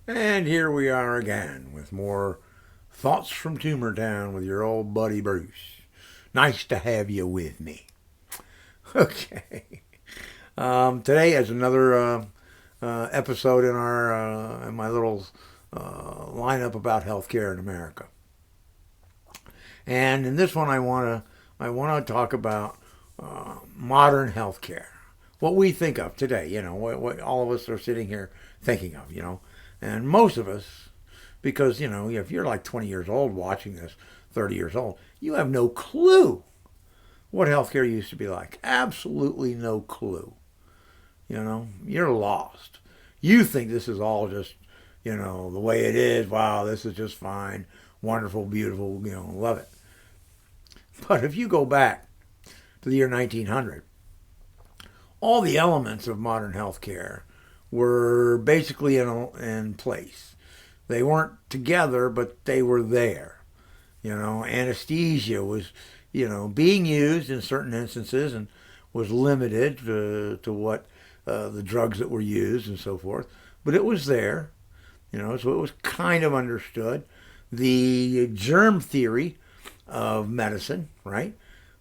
And here we are again with more Thoughts from Tumor Town with your old buddy Bruce. Nice to have you with me. Okay. Today is another episode in our in my little lineup about healthcare in America. And in this one, I want to talk about modern healthcare, what we think of today. What all of us are sitting here thinking of. And most of us, because if you're like 20 years old watching this, 30 years old, you have no clue what healthcare used to be like. Absolutely no clue. You're lost. You think this is all just the way it is. Wow, this is just fine, wonderful, beautiful. Love it. But if you go back to the year 1900, all the elements of modern healthcare were basically in place. They weren't together, but they were there. Anesthesia was, being used in certain instances and was limited to what the drugs that were used and so forth. But it was there, so it was kind of understood. The germ theory of medicine, right,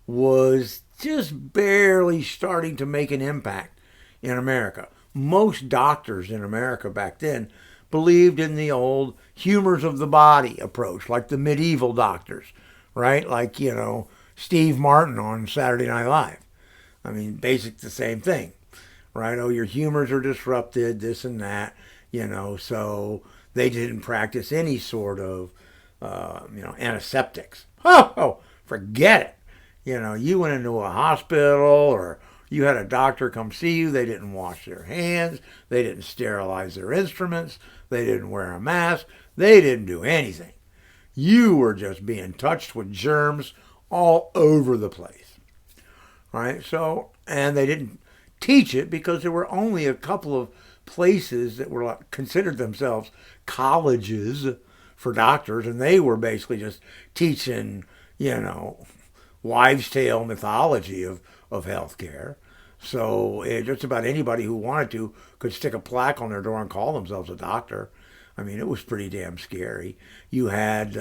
was just barely starting to make an impact in America. Most doctors in America back then believed in the old humors of the body approach, like the medieval doctors, right? Like, Steve Martin on Saturday Night Live. I mean, basic the same thing, right? Oh, your humors are disrupted, this and that, so they didn't practice any sort of, antiseptics. Oh, forget it. You went into a hospital or you had a doctor come see you. They didn't wash their hands. They didn't sterilize their instruments. They didn't wear a mask. They didn't do anything. You were just being touched with germs all over the place. Right? So, and they didn't teach it because there were only a couple of places that were considered themselves colleges for doctors, and they were basically just teaching, wives' tale mythology of healthcare. So just about anybody who wanted to could stick a plaque on their door and call themselves a doctor. I mean, it was pretty damn scary. You had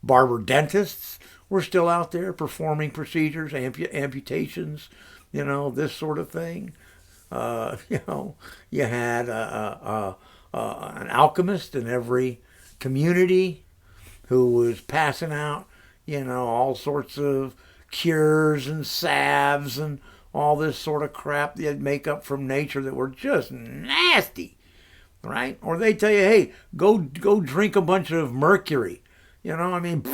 barber dentists were still out there performing procedures, amputations, this sort of thing. You had an alchemist in every community who was passing out, all sorts of cures and salves and all this sort of crap they'd make up from nature that were just nasty, right? Or they tell you, hey, go drink a bunch of mercury. I mean,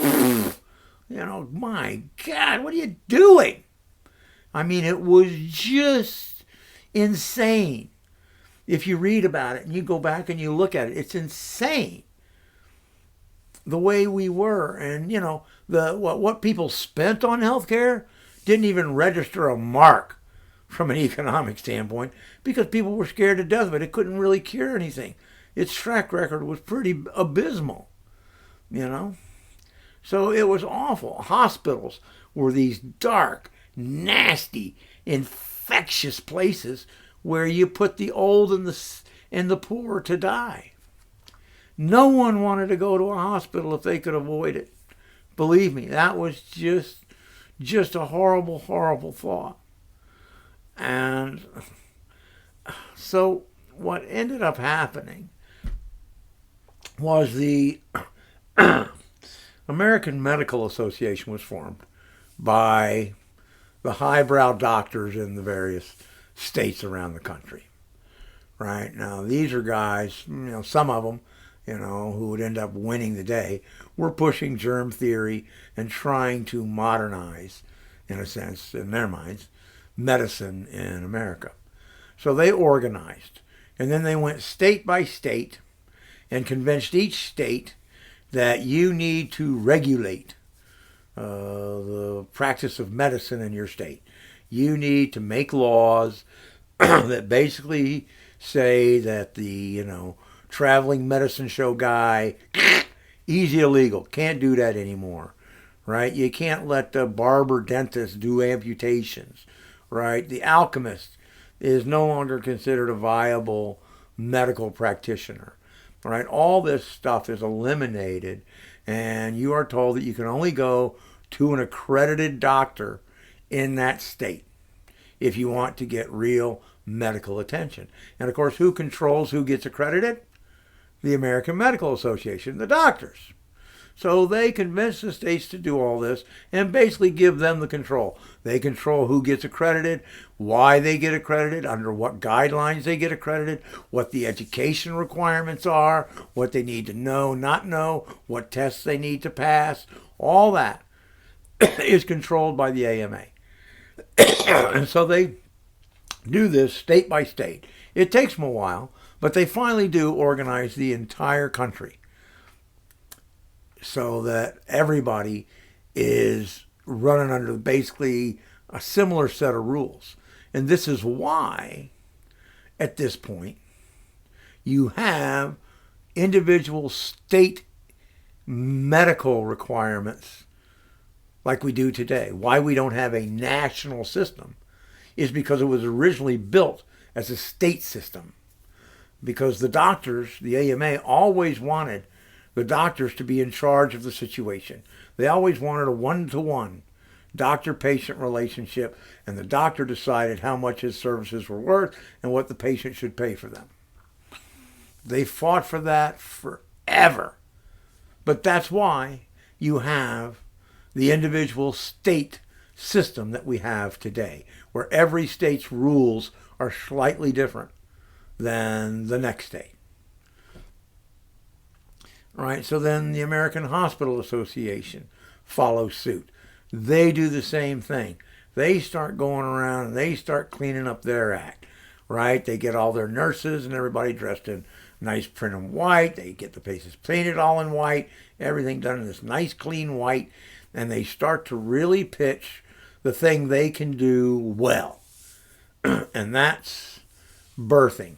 my God, what are you doing? I mean, it was just insane. If you read about it and you go back and you look at it, it's insane the way we were. And what people spent on healthcare didn't even register a mark from an economic standpoint because people were scared to death of it. It couldn't really cure anything. Its track record was pretty abysmal. So it was awful. Hospitals were these dark, nasty, infectious places where you put the old and the poor to die. No one wanted to go to a hospital if they could avoid it. Believe me, that was just a horrible, horrible thought. And so what ended up happening was the American Medical Association was formed by the highbrow doctors in the various states around the country. Right? Now, these are guys, some of them, who would end up winning the day, were pushing germ theory and trying to modernize, in a sense, in their minds, medicine in America. So they organized. And then they went state by state and convinced each state that you need to regulate the practice of medicine in your state. You need to make laws that basically say that the, traveling medicine show guy, he's illegal. Can't do that anymore, right? You can't let the barber dentist do amputations, right? The alchemist is no longer considered a viable medical practitioner. All right, all this stuff is eliminated, and you are told that you can only go to an accredited doctor in that state if you want to get real medical attention. And of course, who controls who gets accredited? The American Medical Association, the doctors. So they convince the states to do all this and basically give them the control. They control who gets accredited, why they get accredited, under what guidelines they get accredited, what the education requirements are, what they need to know, not know, what tests they need to pass. All that is controlled by the AMA. And so they do this state by state. It takes them a while, but they finally do organize the entire country so that everybody is running under basically a similar set of rules. And this is why, at this point, you have individual state medical requirements like we do today. Why we don't have a national system is because it was originally built as a state system. Because the doctors, the AMA, always wanted the doctors to be in charge of the situation. They always wanted a one-to-one doctor-patient relationship, and the doctor decided how much his services were worth and what the patient should pay for them. They fought for that forever. But that's why you have the individual state system that we have today, where every state's rules are slightly different than the next state. All right, so then the American Hospital Association follows suit. They do the same thing. They start going around and they start cleaning up their act, right? They get all their nurses and everybody dressed in nice print and white. They get the patients painted all in white, everything done in this nice clean white, and they start to really pitch the thing they can do well, and that's birthing.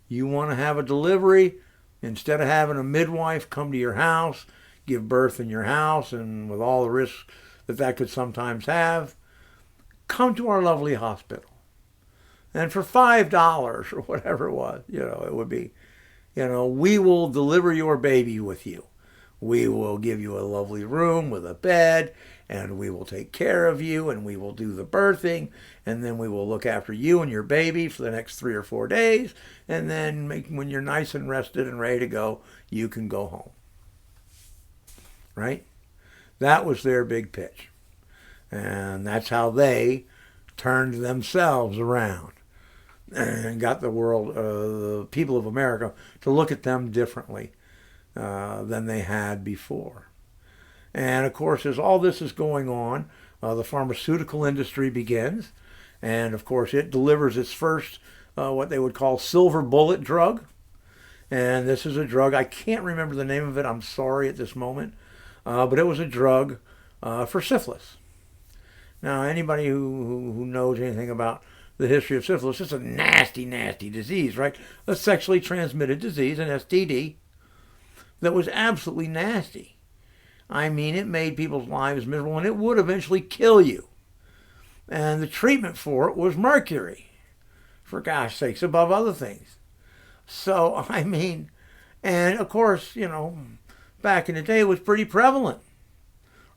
You want to have a delivery, instead of having a midwife come to your house, give birth in your house, and with all the risks that that could sometimes have, come to our lovely hospital. And for $5 or whatever it was, it would be, we will deliver your baby with you. We will give you a lovely room with a bed, and we will take care of you, and we will do the birthing, and then we will look after you and your baby for the next 3 or 4 days, and then when you're nice and rested and ready to go, you can go home. Right? That was their big pitch. And that's how they turned themselves around and got the world, the people of America, to look at them differently than they had before. And of course, as all this is going on, the pharmaceutical industry begins. And of course, it delivers its first, what they would call silver bullet drug. And this is a drug, I can't remember the name of it, I'm sorry at this moment. But it was a drug for syphilis. Now, anybody who knows anything about the history of syphilis, it's a nasty, nasty disease, right? A sexually transmitted disease, an STD, that was absolutely nasty. I mean, it made people's lives miserable, and it would eventually kill you. And the treatment for it was mercury, for gosh sakes, above other things. So, I mean, and of course, back in the day it was pretty prevalent,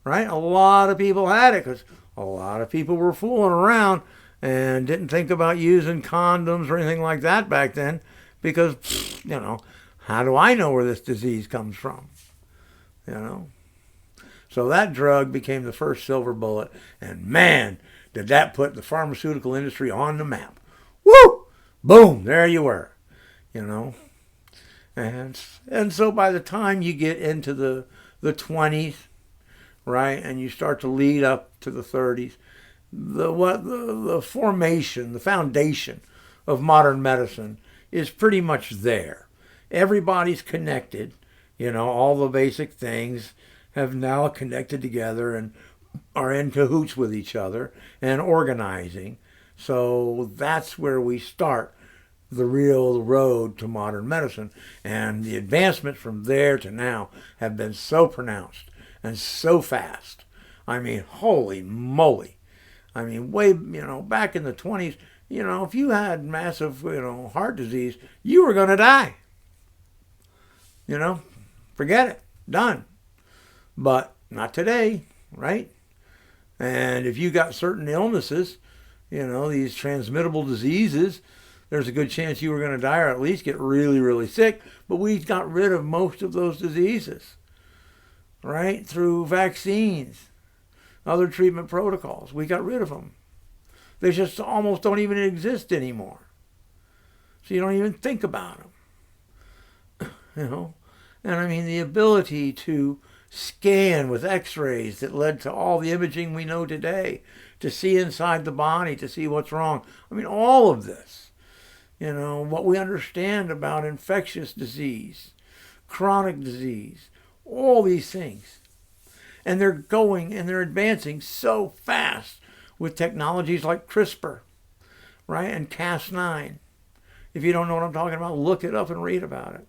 right? A lot of people had it because a lot of people were fooling around and didn't think about using condoms or anything like that back then because, how do I know where this disease comes from? So that drug became the first silver bullet, and man, did that put the pharmaceutical industry on the map. Woo! Boom! There you were, And so by the time you get into the 20s, right, and you start to lead up to the 30s, the formation, the foundation of modern medicine is pretty much there. Everybody's connected, all the basic things have now connected together and are in cahoots with each other and organizing. So that's where we start the real road to modern medicine. And the advancements from there to now have been so pronounced and so fast. I mean, holy moly. I mean, back in the 20s, if you had massive, heart disease, you were going to die. You know, forget it. Done. But not today, right? And if you got certain illnesses, these transmittable diseases, there's a good chance you were going to die or at least get really, really sick. But we got rid of most of those diseases, right? Through vaccines, other treatment protocols. We got rid of them. They just almost don't even exist anymore. So you don't even think about them, And I mean, the ability to scan with x-rays that led to all the imaging we know today, to see inside the body, to see what's wrong. I mean, all of this, what we understand about infectious disease, chronic disease, all these things. And they're going and they're advancing so fast with technologies like CRISPR, right? And Cas9. If you don't know what I'm talking about, look it up and read about it.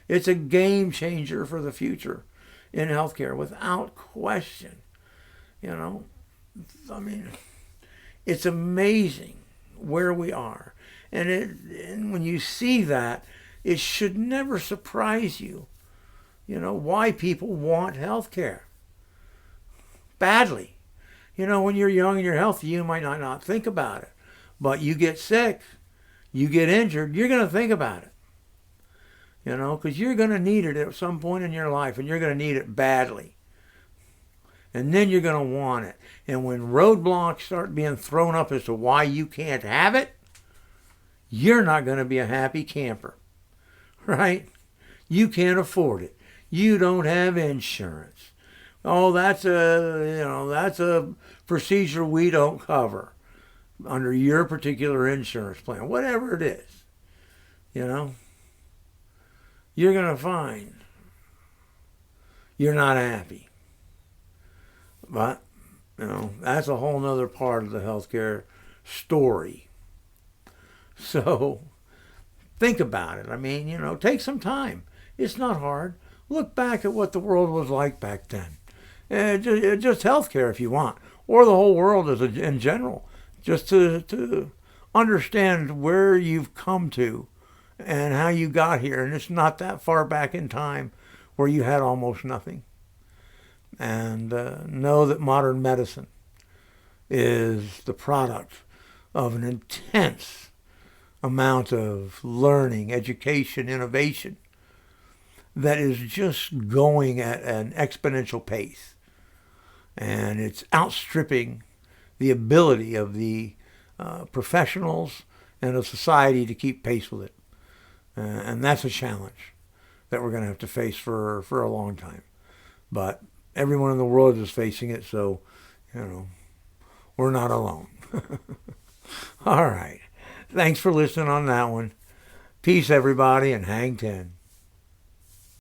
It's a game changer for the future in healthcare, without question. I mean, it's amazing where we are. And when you see that, it should never surprise you, why people want healthcare badly. When you're young and you're healthy, you might not think about it. But you get sick, you get injured, you're going to think about it. Because you're going to need it at some point in your life, and you're going to need it badly. And then you're going to want it. And when roadblocks start being thrown up as to why you can't have it, you're not going to be a happy camper, right? You can't afford it. You don't have insurance. Oh, that's a procedure we don't cover under your particular insurance plan, whatever it is, you're going to find you're not happy. But, that's a whole nother part of the healthcare story. So think about it. I mean, take some time. It's not hard. Look back at what the world was like back then. Just healthcare if you want, or the whole world in general, just to understand where you've come to and how you got here. And it's not that far back in time where you had almost nothing. And know that modern medicine is the product of an intense amount of learning, education, innovation that is just going at an exponential pace. And it's outstripping the ability of the professionals and of society to keep pace with it. And that's a challenge that we're going to have to face for a long time. But everyone in the world is facing it, so, we're not alone. All right. Thanks for listening on that one. Peace, everybody, and hang 10.